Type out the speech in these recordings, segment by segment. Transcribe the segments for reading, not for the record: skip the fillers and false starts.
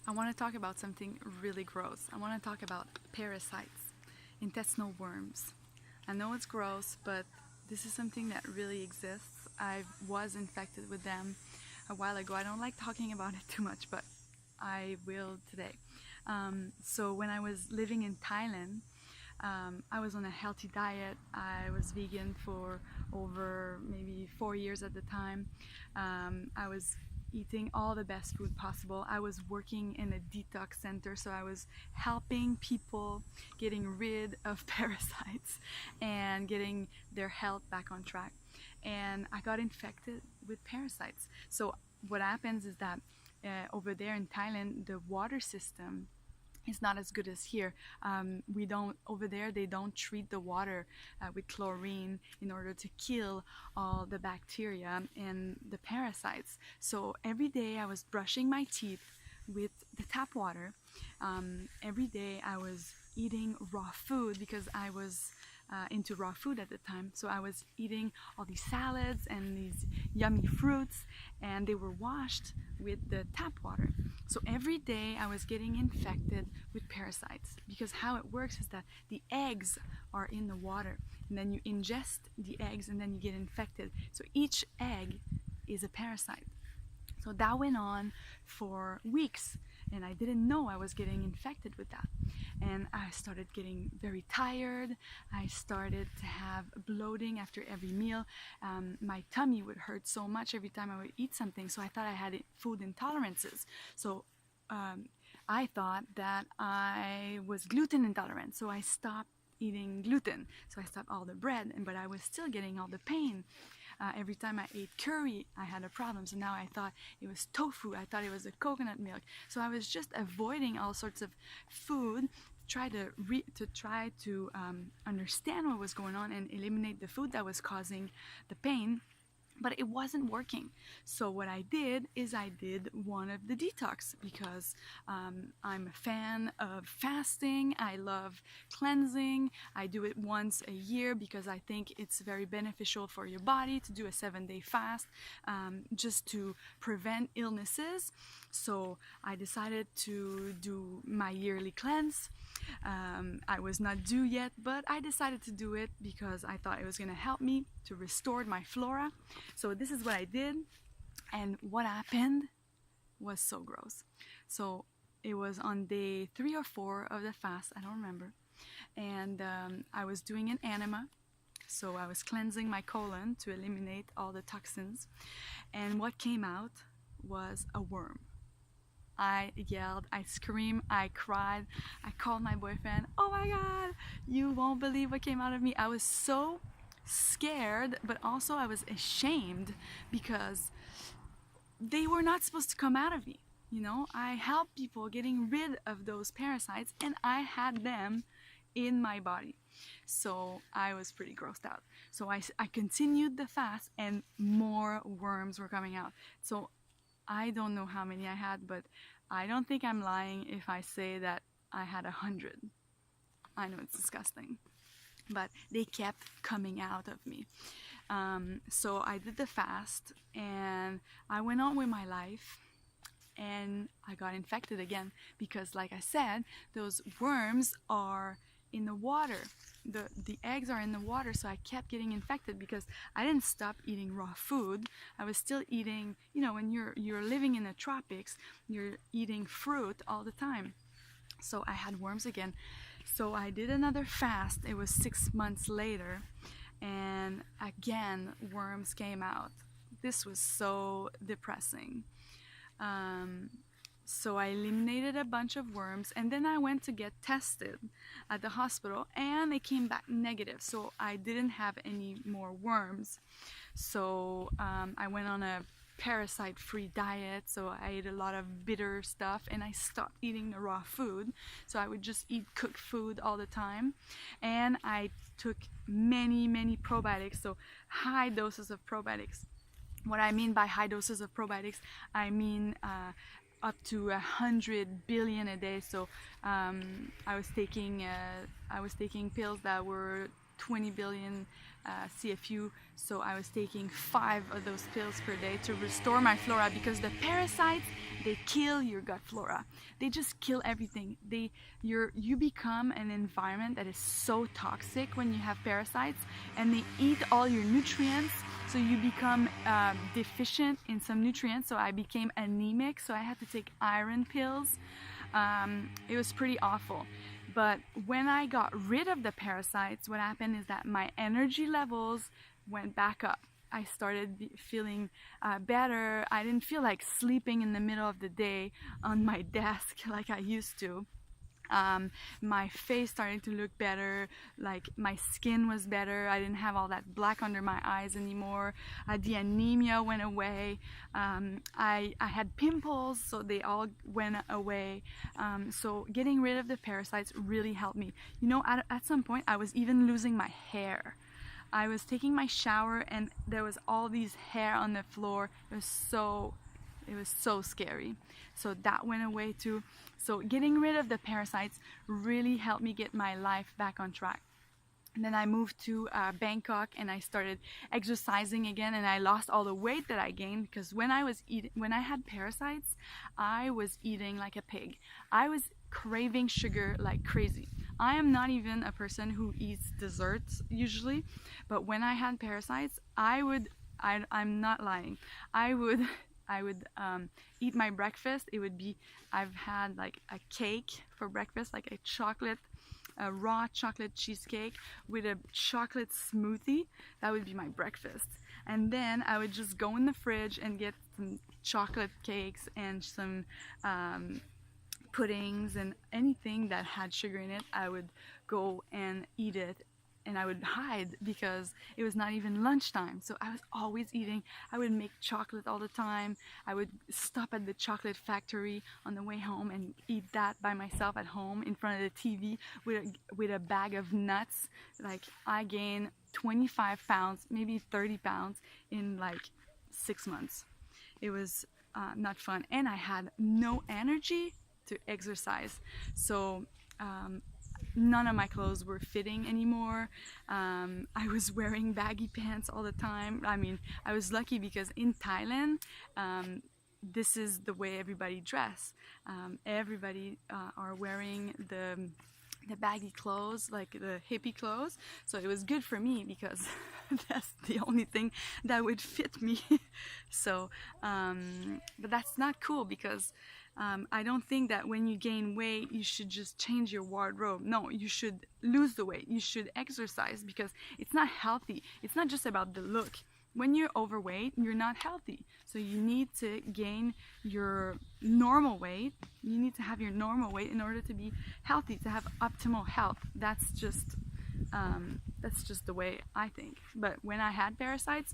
I want to talk about something really gross. I want to talk about parasites, intestinal worms. I know it's gross, but this is something that really exists. I was infected with them a while ago. I don't like talking about it too much, but I will today. So when I was living in Thailand, I was on a healthy diet. I was vegan for over maybe 4 years at the time. I was eating all the best food possible. I was working in a detox center, so I was helping people getting rid of parasites and getting their health back on track. And I got infected with parasites. So what happens is that over there in Thailand, the water system is not as good as here. We don't over there. They don't treat the water with chlorine in order to kill all the bacteria and the parasites. So every day I was brushing my teeth with the tap water. Every day I was eating raw food because I was into raw food at the time. So I was eating all these salads and these yummy fruits, and they were washed with the tap water. So every day I was getting infected with parasites because how it works is that the eggs are in the water, and then you ingest the eggs and then you get infected. So each egg is a parasite. So that went on for weeks, and I didn't know I was getting infected with that. And I started getting very tired. I started to have bloating after every meal. My tummy would hurt so much every time I would eat something, so I thought I had food intolerances. So I thought that I was gluten intolerant, so I stopped eating gluten. So I stopped all the bread, but I was still getting all the pain. Every time I ate curry, I had a problem. So now I thought it was tofu. I thought it was a coconut milk. So I was just avoiding all sorts of food, try to understand what was going on and eliminate the food that was causing the pain. But it wasn't working. So what I did is I did one of the detox because I'm a fan of fasting. I love cleansing. I do it once a year because I think it's very beneficial for your body to do a 7-day fast just to prevent illnesses. So I decided to do my yearly cleanse. I was not due yet, but I decided to do it because I thought it was going to help me to restore my flora. So this is what I did, and what happened was so gross. So it was on day 3 or 4 of the fast, I don't remember, and I was doing an enema. So I was cleansing my colon to eliminate all the toxins, and what came out was a worm. I yelled, I screamed, I cried, I called my boyfriend. Oh my god, you won't believe what came out of me. I was so scared, but also I was ashamed because they were not supposed to come out of me. You know, I helped people getting rid of those parasites, and I had them in my body. So I was pretty grossed out. So I continued the fast, and more worms were coming out. So I don't know how many I had, but I don't think I'm lying if I say that I had 100. I know it's disgusting, but they kept coming out of me. So I did the fast, and I went on with my life, and I got infected again because, like I said, those worms are in the water. The eggs are in the water, so I kept getting infected because I didn't stop eating raw food. I was still eating, you know, when you're living in the tropics, you're eating fruit all the time. So I had worms again. So I did another fast. It was 6 months later, and again worms came out. This was so depressing. So I eliminated a bunch of worms, and then I went to get tested at the hospital, and it came back negative. So I didn't have any more worms. So I went on a parasite-free diet. So I ate a lot of bitter stuff, and I stopped eating the raw food. So I would just eat cooked food all the time, and I took many probiotics. So high doses of probiotics. What I mean by high doses of probiotics, I mean up to 100 billion a day. So I was taking pills that were 20 billion CFU, so I was taking 5 of those pills per day to restore my flora, because the parasites, they kill your gut flora. They just kill everything. You become an environment that is so toxic when you have parasites, and they eat all your nutrients, so you become deficient in some nutrients. So I became anemic, so I had to take iron pills. It was pretty awful. But when I got rid of the parasites, what happened is that my energy levels went back up. I started feeling better. I didn't feel like sleeping in the middle of the day on my desk like I used to. My face started to look better, like my skin was better. I didn't have all that black under my eyes anymore. The anemia went away. I had pimples, so they all went away. So getting rid of the parasites really helped me. You know, at some point I was even losing my hair. I was taking my shower and there was all these hair on the floor. It was so scary. So that went away too. So getting rid of the parasites really helped me get my life back on track. And then I moved to Bangkok and I started exercising again, and I lost all the weight that I gained, because when I had parasites, I was eating like a pig. I was craving sugar like crazy. I am not even a person who eats desserts usually, but when I had parasites, I'm not lying, I would eat my breakfast. It would be, I've had like a cake for breakfast, like a raw chocolate cheesecake with a chocolate smoothie. That would be my breakfast. And then I would just go in the fridge and get some chocolate cakes and some puddings and anything that had sugar in it. I would go and eat it, and I would hide because it was not even lunchtime. So I was always eating. I would make chocolate all the time. I would stop at the chocolate factory on the way home and eat that by myself at home in front of the TV with a bag of nuts. Like, I gained 25 pounds, maybe 30 pounds in like 6 months. It was not fun, and I had no energy to exercise. So none of my clothes were fitting anymore. I was wearing baggy pants all the time. I mean, I was lucky because in Thailand, this is the way everybody dress. Everybody are wearing the baggy clothes, like the hippie clothes. So it was good for me because that's the only thing that would fit me. So, but that's not cool, because I don't think that when you gain weight you should just change your wardrobe. No, you should lose the weight. You should exercise, because it's not healthy. It's not just about the look. When you're overweight, you're not healthy. So you need to gain your normal weight. You need to have your normal weight in order to be healthy, to have optimal health. That's just the way I think. But when I had parasites,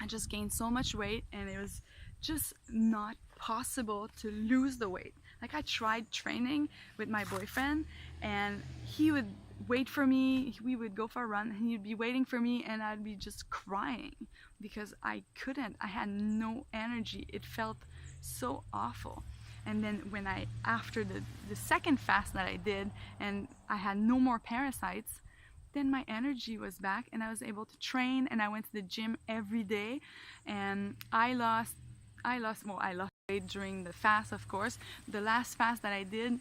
I just gained so much weight, and it was just not possible to lose the weight. Like, I tried training with my boyfriend, and he would wait for me. We would go for a run and he'd be waiting for me, and I'd be just crying because I couldn't. I had no energy. It felt so awful. And then after the second fast that I did, and I had no more parasites, then my energy was back and I was able to train, and I went to the gym every day, and I lost weight during the fast, of course. The last fast that I did,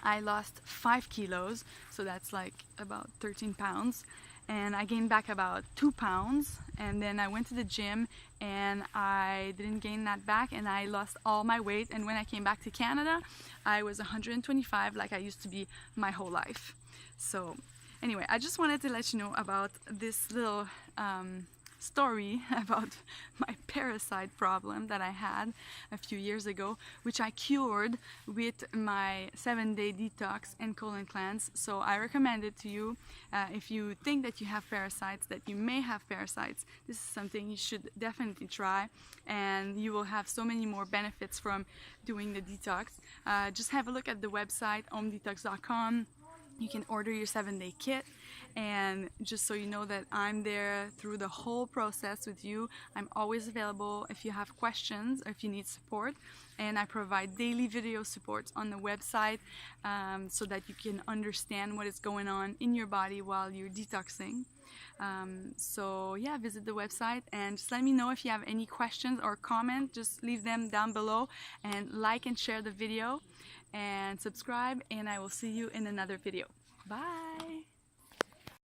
I lost 5 kilos, so that's like about 13 pounds, and I gained back about 2 pounds, and then I went to the gym and I didn't gain that back, and I lost all my weight. And when I came back to Canada, I was 125, like I used to be my whole life. So anyway, I just wanted to let you know about this little story about my parasite problem that I had a few years ago, which I cured with my 7-day detox and colon cleanse. So I recommend it to you. If you think that you have parasites, that you may have parasites, this is something you should definitely try, and you will have so many more benefits from doing the detox. Just have a look at the website omedetox.com. You can order your 7-day kit, and just so you know that I'm there through the whole process with you. I'm always available if you have questions or if you need support. and I provide daily video supports on the website so that you can understand what is going on in your body while you're detoxing. So yeah, visit the website and just let me know if you have any questions or comments. Just leave them down below, and like and share the video and subscribe, and I will see you in another video. Bye!